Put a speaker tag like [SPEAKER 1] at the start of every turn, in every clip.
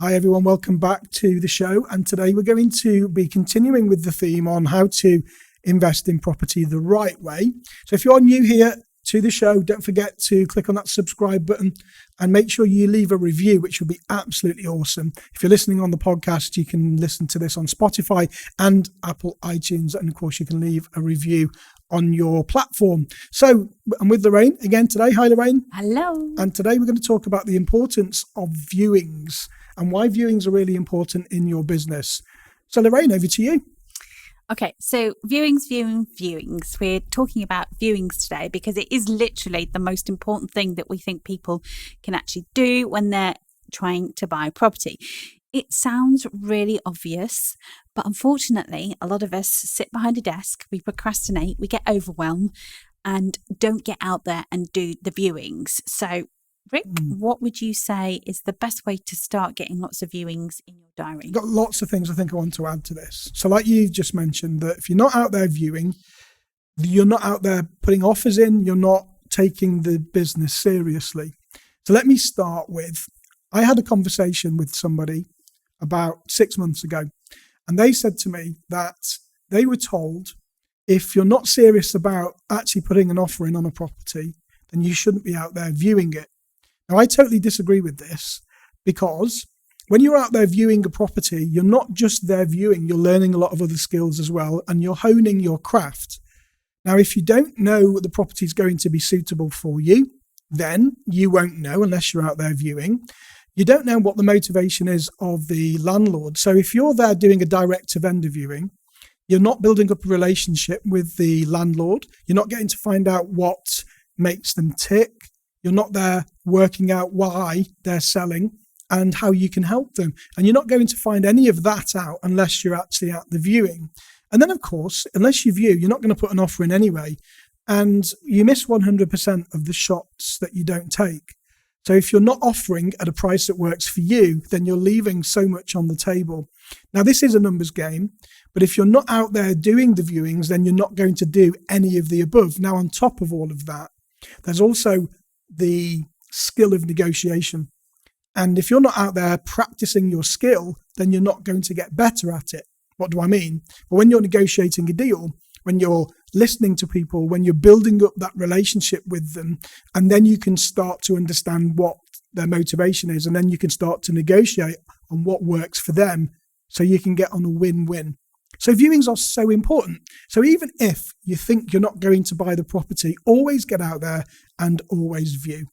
[SPEAKER 1] Hi everyone, welcome back to the show. And today we're going to be continuing with the theme on how to invest in property the right way. So if you're new here to the show, don't forget to click on that subscribe button and make sure you leave a review, which would be absolutely awesome. If you're listening on the podcast, you can listen to this on Spotify and Apple iTunes. And of course, you can leave a review on your platform. So I'm with Lorraine again today. Hi, Lorraine.
[SPEAKER 2] Hello.
[SPEAKER 1] And today we're going to talk about the importance of viewings and why viewings are really important in your business. So Lorraine, over to you.
[SPEAKER 2] Okay, so viewings. We're talking about viewings today because it is literally the most important thing that we think people can actually do when they're trying to buy property. It sounds really obvious, but unfortunately, a lot of us sit behind a desk, we procrastinate, we get overwhelmed and don't get out there and do the viewings. So Rick, what would you say is the best way to start getting lots of viewings in your diary?
[SPEAKER 1] I've got lots of things I think I want to add to this. So like you just mentioned, that if you're not out there viewing, you're not out there putting offers in, you're not taking the business seriously. So let me start with, I had a conversation with somebody about 6 months ago, and they said to me that they were told, if you're not serious about actually putting an offer in on a property, then you shouldn't be out there viewing it. Now, I totally disagree with this, because when you're out there viewing a property, you're not just there viewing, you're learning a lot of other skills as well, and you're honing your craft. Now, if you don't know the property is going to be suitable for you, then you won't know unless you're out there viewing. You don't know what the motivation is of the landlord. So if you're there doing a direct-to-vendor viewing, you're not building up a relationship with the landlord. You're not getting to find out what makes them tick. You're not there working out why they're selling and how you can help them. And you're not going to find any of that out unless you're actually at the viewing. And then, of course, unless you view, you're not going to put an offer in anyway. And you miss 100% of the shots that you don't take. So if you're not offering at a price that works for you, then you're leaving so much on the table. Now, this is a numbers game, but if you're not out there doing the viewings, then you're not going to do any of the above. Now, on top of all of that, there's also the skill of negotiation. And if you're not out there practicing your skill, then you're not going to get better at it. What do I mean? Well, when you're negotiating a deal, when you're listening to people, when you're building up that relationship with them, and then you can start to understand what their motivation is, and then you can start to negotiate on what works for them so you can get on a win-win. So viewings are so important. So even if you think you're not going to buy the property, always get out there and always view.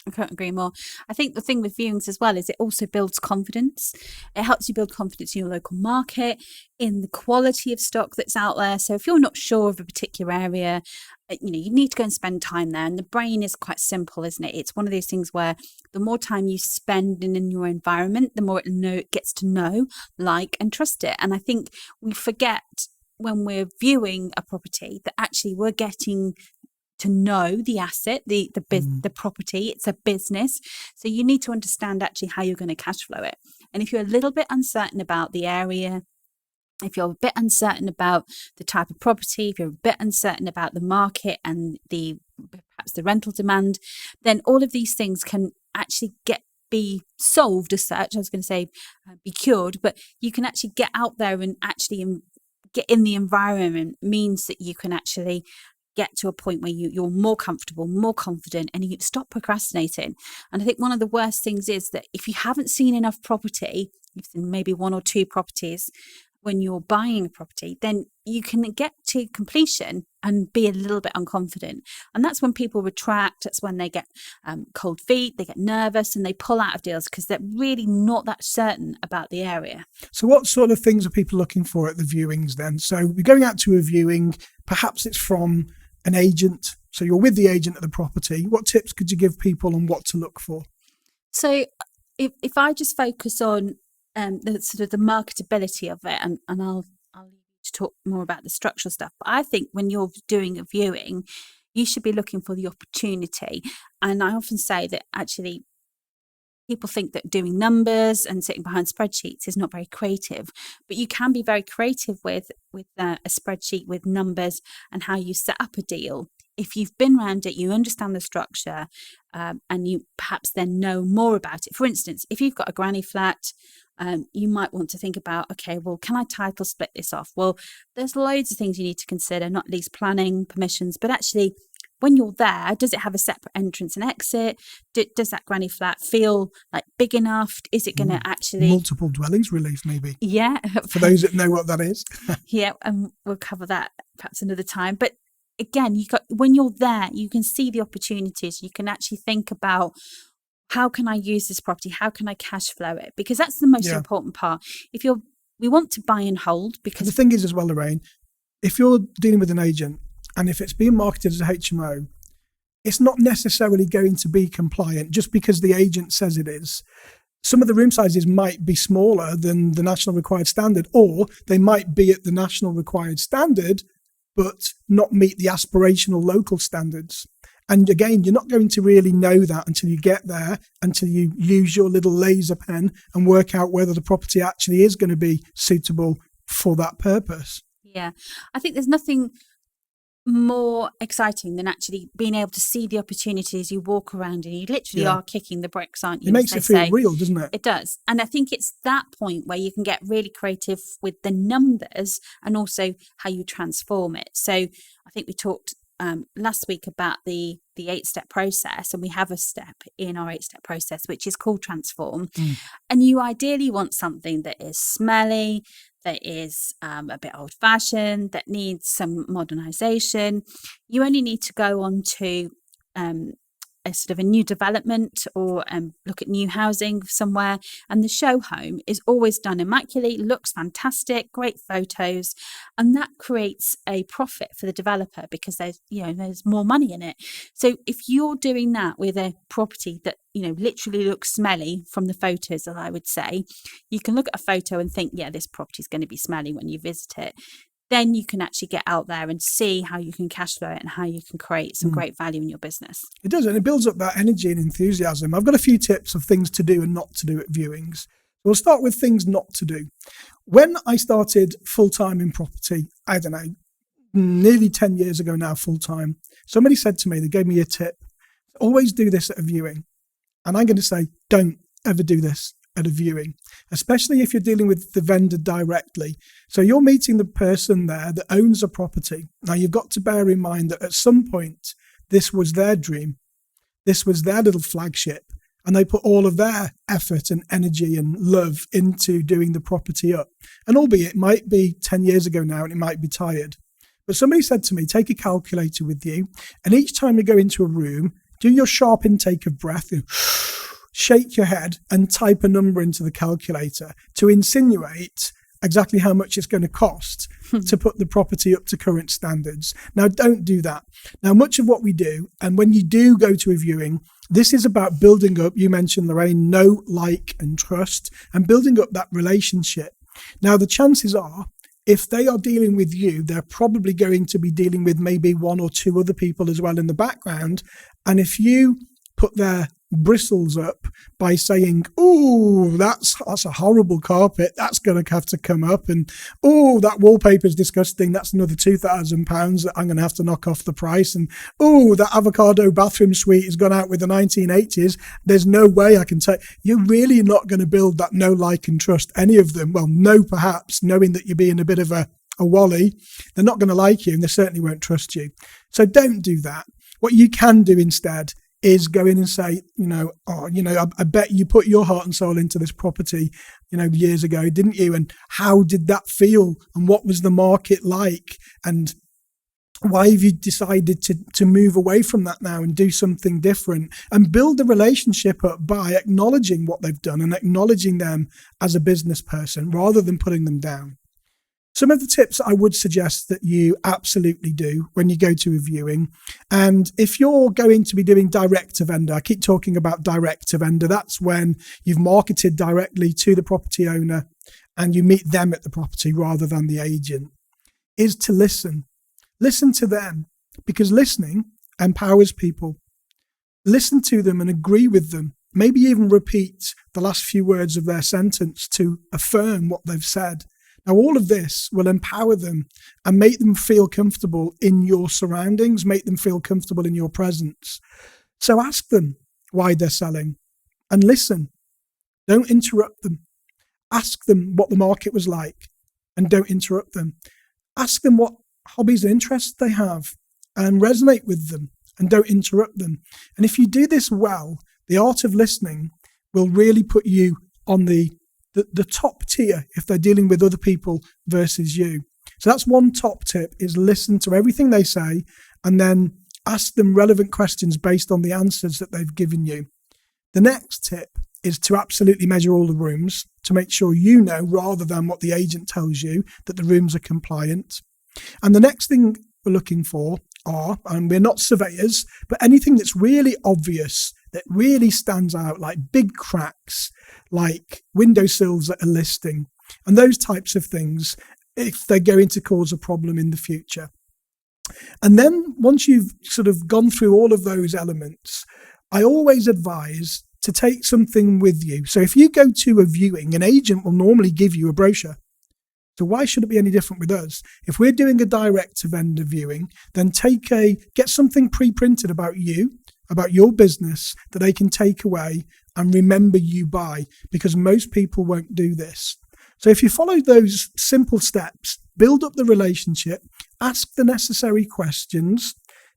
[SPEAKER 2] I can't agree more. I think the thing with viewings as well is it also builds confidence. It helps you build confidence in your local market, in the quality of stock that's out there. So if you're not sure of a particular area, you need to go and spend time there. And the brain is quite simple, isn't it? It's one of those things where the more time you spend in your environment, the more it gets to know, like, and trust it. And I think we forget when we're viewing a property that actually we're getting to know the asset, the property. It's a business. So you need to understand actually how you're going to cash flow it. And if you're a little bit uncertain about the area, if you're a bit uncertain about the type of property, if you're a bit uncertain about the market and perhaps the rental demand, then all of these things can actually be solved as such. I was going to say be cured, but you can actually get out there and actually get in the environment means that you can actually get to a point where you're more comfortable, more confident, and you stop procrastinating. And I think one of the worst things is that if you haven't seen enough property, you've seen maybe one or two properties when you're buying a property, then you can get to completion and be a little bit unconfident. And that's when people retract. That's when they get cold feet, they get nervous, and they pull out of deals because they're really not that certain about the area.
[SPEAKER 1] So what sort of things are people looking for at the viewings then? So we're going out to a viewing, perhaps it's from an agent. So you're with the agent at the property. What tips could you give people on what to look for?
[SPEAKER 2] So if I just focus on the sort of the marketability of it, and I'll leave you to talk more about the structural stuff. But I think when you're doing a viewing, you should be looking for the opportunity. And I often say that actually people think that doing numbers and sitting behind spreadsheets is not very creative, but you can be very creative with a spreadsheet with numbers and how you set up a deal. if you've been around it, you understand the structure, and you perhaps then know more about it. For instance, if you've got a granny flat, you might want to think about, okay, well, can I title split this off? Well, there's loads of things you need to consider, not least planning, permissions, but actually when you're there, does it have a separate entrance and exit? Does that granny flat feel like big enough? Is it going to actually...
[SPEAKER 1] Multiple dwellings relief, maybe.
[SPEAKER 2] Yeah.
[SPEAKER 1] For those that know what that is.
[SPEAKER 2] Yeah, and we'll cover that perhaps another time. But again, when you're there, you can see the opportunities. You can actually think about, how can I use this property? How can I cash flow it? Because that's the most important part. We want to buy and hold, because
[SPEAKER 1] the thing is as well, Lorraine, if you're dealing with an agent and if it's being marketed as a HMO, it's not necessarily going to be compliant just because the agent says it is. Some of the room sizes might be smaller than the national required standard, or they might be at the national required standard, but not meet the aspirational local standards. And again, you're not going to really know that until you get there, until you use your little laser pen and work out whether the property actually is going to be suitable for that purpose.
[SPEAKER 2] Yeah, I think there's nothing more exciting than actually being able to see the opportunities. You walk around and you literally are kicking the bricks, aren't you?
[SPEAKER 1] It makes it feel real, doesn't it?
[SPEAKER 2] It does. And I think it's that point where you can get really creative with the numbers and also how you transform it. So I think we talked last week about the 8-step process, and we have a step in our 8-step process which is called transform. And you ideally want something that is smelly, that is a bit old-fashioned, that needs some modernization. You only need to go on to a sort of a new development or look at new housing somewhere, and the show home is always done immaculately, looks fantastic, great photos, and that creates a profit for the developer because there's more money in it. So if you're doing that with a property that literally looks smelly from the photos, that I would say, you can look at a photo and think, yeah, this property is going to be smelly when you visit it. Then you can actually get out there and see how you can cash flow it and how you can create some great value in your business.
[SPEAKER 1] It does, and it builds up that energy and enthusiasm. I've got a few tips of things to do and not to do at viewings. We'll start with things not to do. When I started full-time in property, I don't know, nearly 10 years ago now, full-time, somebody said to me, they gave me a tip, always do this at a viewing. And I'm going to say, don't ever do this at a viewing, especially if you're dealing with the vendor directly. So you're meeting the person there that owns a property. Now you've got to bear in mind that at some point, this was their dream. This was their little flagship. And they put all of their effort and energy and love into doing the property up. And albeit it might be 10 years ago now and it might be tired. But somebody said to me, take a calculator with you. And each time you go into a room, do your sharp intake of breath, shake your head and type a number into the calculator to insinuate exactly how much it's going to cost to put the property up to current standards. Now, don't do that. Now, much of what we do, and when you do go to a viewing, this is about building up, you mentioned, Lorraine, know, like, and trust, and building up that relationship. Now, the chances are, if they are dealing with you, they're probably going to be dealing with maybe one or two other people as well in the background. And if you put their bristles up by saying, oh, that's a horrible carpet, that's going to have to come up, and oh, that wallpaper is disgusting, that's another £2,000 that I'm going to have to knock off the price, and oh, that avocado bathroom suite has gone out with the 1980s, there's no way I can take. You're really not going to build that know, like, and trust any of them. Well, no, perhaps, knowing that you're being a bit of a wally, they're not going to like you and they certainly won't trust you. So don't do that. What you can do instead is go in and say, I bet you put your heart and soul into this property, years ago, didn't you? And how did that feel? And what was the market like? And why have you decided to move away from that now and do something different? And build the relationship up by acknowledging what they've done and acknowledging them as a business person rather than putting them down. Some of the tips I would suggest that you absolutely do when you go to a viewing. And if you're going to be doing direct to vendor, I keep talking about direct to vendor, that's when you've marketed directly to the property owner and you meet them at the property rather than the agent, is to listen. Listen to them, because listening empowers people. Listen to them and agree with them. Maybe even repeat the last few words of their sentence to affirm what they've said. Now, all of this will empower them and make them feel comfortable in your surroundings, make them feel comfortable in your presence. So ask them why they're selling and listen. Don't interrupt them. Ask them what the market was like and don't interrupt them. Ask them what hobbies and interests they have and resonate with them and don't interrupt them. And if you do this well, the art of listening will really put you on the top tier if they're dealing with other people versus you. So that's one top tip, is listen to everything they say and then ask them relevant questions based on the answers that they've given you. The next tip is to absolutely measure all the rooms to make sure you know, rather than what the agent tells you, that the rooms are compliant. And the next thing we're looking for are, and we're not surveyors, but anything that's really obvious, that really stands out, like big cracks, like windowsills that are listing, and those types of things, if they're going to cause a problem in the future. And then once you've sort of gone through all of those elements, I always advise to take something with you. So if you go to a viewing, an agent will normally give you a brochure. So why should it be any different with us? If we're doing a direct to vendor viewing, then get something pre-printed about you, about your business, that they can take away and remember you by, because most people won't do this. So if you follow those simple steps, build up the relationship, ask the necessary questions,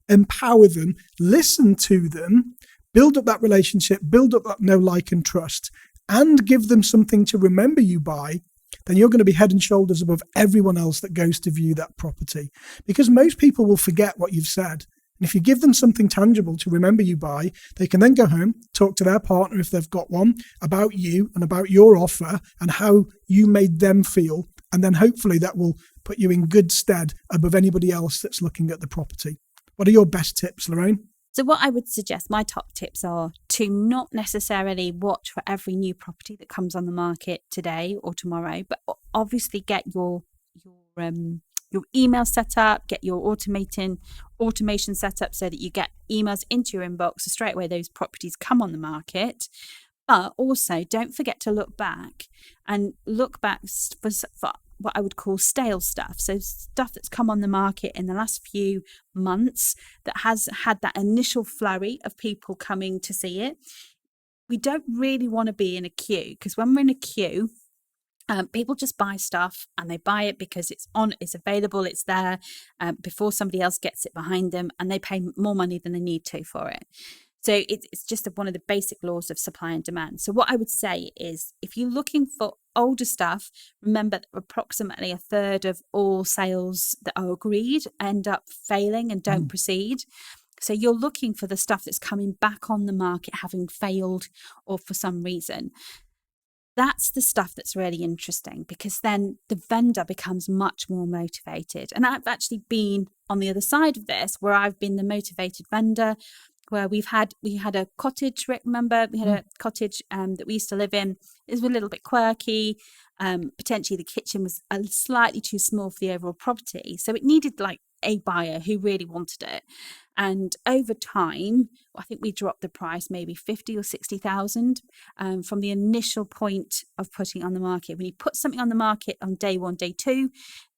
[SPEAKER 1] empower them, listen to them, build up that relationship, build up that know, like, and trust, and give them something to remember you by, then you're going to be head and shoulders above everyone else that goes to view that property. Because most people will forget what you've said. And if you give them something tangible to remember you by, they can then go home, talk to their partner if they've got one, about you and about your offer and how you made them feel. And then hopefully that will put you in good stead above anybody else that's looking at the property. What are your best tips, Lorraine?
[SPEAKER 2] So what I would suggest, my top tips are to not necessarily watch for every new property that comes on the market today or tomorrow, but obviously get your email set up, get your automation set up so that you get emails into your inbox, so straight away those properties come on the market. But also don't forget to look back for what I would call stale stuff. So stuff that's come on the market in the last few months that has had that initial flurry of people coming to see it. We don't really want to be in a queue, because when we're in a queue, people just buy stuff and they buy it because it's available, it's there before somebody else gets it behind them, and they pay more money than they need to for it. So it's just one of the basic laws of supply and demand. So what I would say is, if you're looking for older stuff, remember that approximately a third of all sales that are agreed end up failing and don't proceed. So you're looking for the stuff that's coming back on the market, having failed or for some reason. That's the stuff that's really interesting, because then the vendor becomes much more motivated. And I've actually been on the other side of this, where I've been the motivated vendor, where we had a cottage, Rick, remember? We had a cottage that we used to live in. It was a little bit quirky. Potentially the kitchen was slightly too small for the overall property. So it needed like a buyer who really wanted it. And over time, I think we dropped the price maybe 50 or 60,000 from the initial point of putting it on the market. When you put something on the market on day one, day two,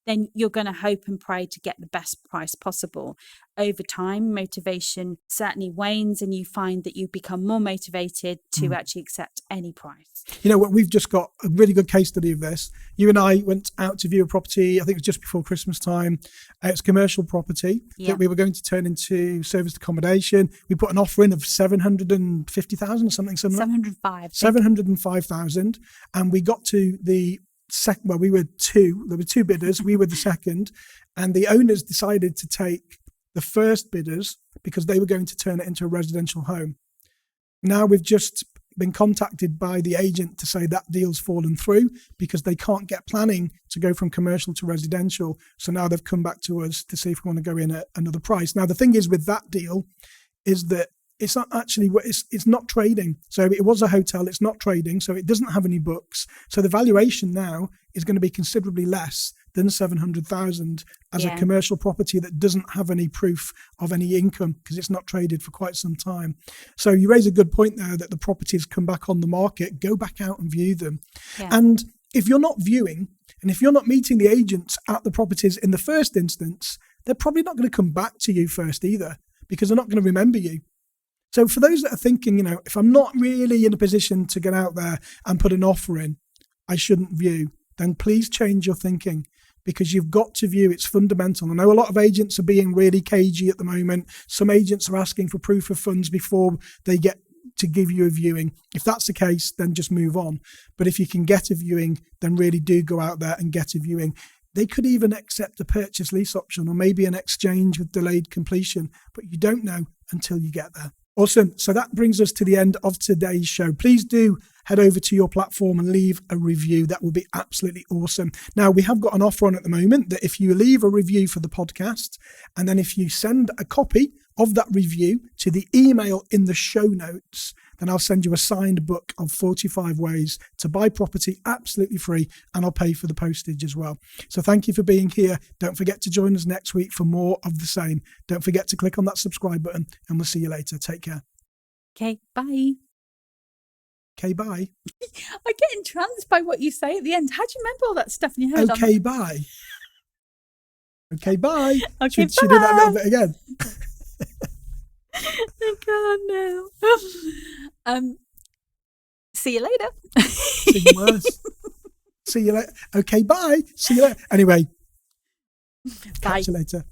[SPEAKER 2] then you're going to hope and pray to get the best price possible. Over time, motivation certainly wanes, and you find that you become more motivated to actually accept any price.
[SPEAKER 1] You know what? We've just got a really good case study of this. You and I went out to view a property, I think it was just before Christmas time. It's a commercial property that we were going to turn into serviced accommodation. We put an offer in of 750,000 or something similar. 705,000. And we got to the second, well, we were two. There were two bidders. We were the second. And the owners decided to take the first bidders because they were going to turn it into a residential home. Now we've just been contacted by the agent to say that deal's fallen through because they can't get planning to go from commercial to residential. So now they've come back to us to see if we want to go in at another price. Now, the thing is with that deal is that it's not actually, it's not trading. So it was a hotel, it's not trading, so it doesn't have any books. So the valuation now is going to be considerably less than 700,000 as a commercial property that doesn't have any proof of any income because it's not traded for quite some time. So you raise a good point there that the properties come back on the market, go back out and view them. Yeah. And if you're not viewing, And if you're not meeting the agents at the properties in the first instance, they're probably not going to come back to you first either, because they're not going to remember you. So for those that are thinking, if I'm not really in a position to get out there and put an offer in, I shouldn't view, then please change your thinking, because you've got to view. It's fundamental. I know a lot of agents are being really cagey at the moment. Some agents are asking for proof of funds before they get to give you a viewing. If that's the case, then just move on. But if you can get a viewing, then really do go out there and get a viewing. They could even accept a purchase lease option or maybe an exchange with delayed completion, but you don't know until you get there. Awesome. So that brings us to the end of today's show. Please do head over to your platform and leave a review. That will be absolutely awesome. Now, we have got an offer on at the moment that if you leave a review for the podcast, and then if you send a copy of that review to the email in the show notes, then I'll send you a signed book of 45 ways to buy property absolutely free, and I'll pay for the postage as well. So thank you for being here. Don't forget to join us next week for more of the same. Don't forget to click on that subscribe button, and we'll see you later. Take care.
[SPEAKER 2] Okay, bye.
[SPEAKER 1] Okay, bye.
[SPEAKER 2] I get entranced by what you say at the end. How do you remember all that stuff in your head?
[SPEAKER 1] Okay, bye. Okay, bye.
[SPEAKER 2] Okay,
[SPEAKER 1] should do that a little bit again?
[SPEAKER 2] I can't now. See you later.
[SPEAKER 1] Even worse. See you later. Okay, bye. See you later. Anyway,
[SPEAKER 2] Bye.
[SPEAKER 1] catch you later.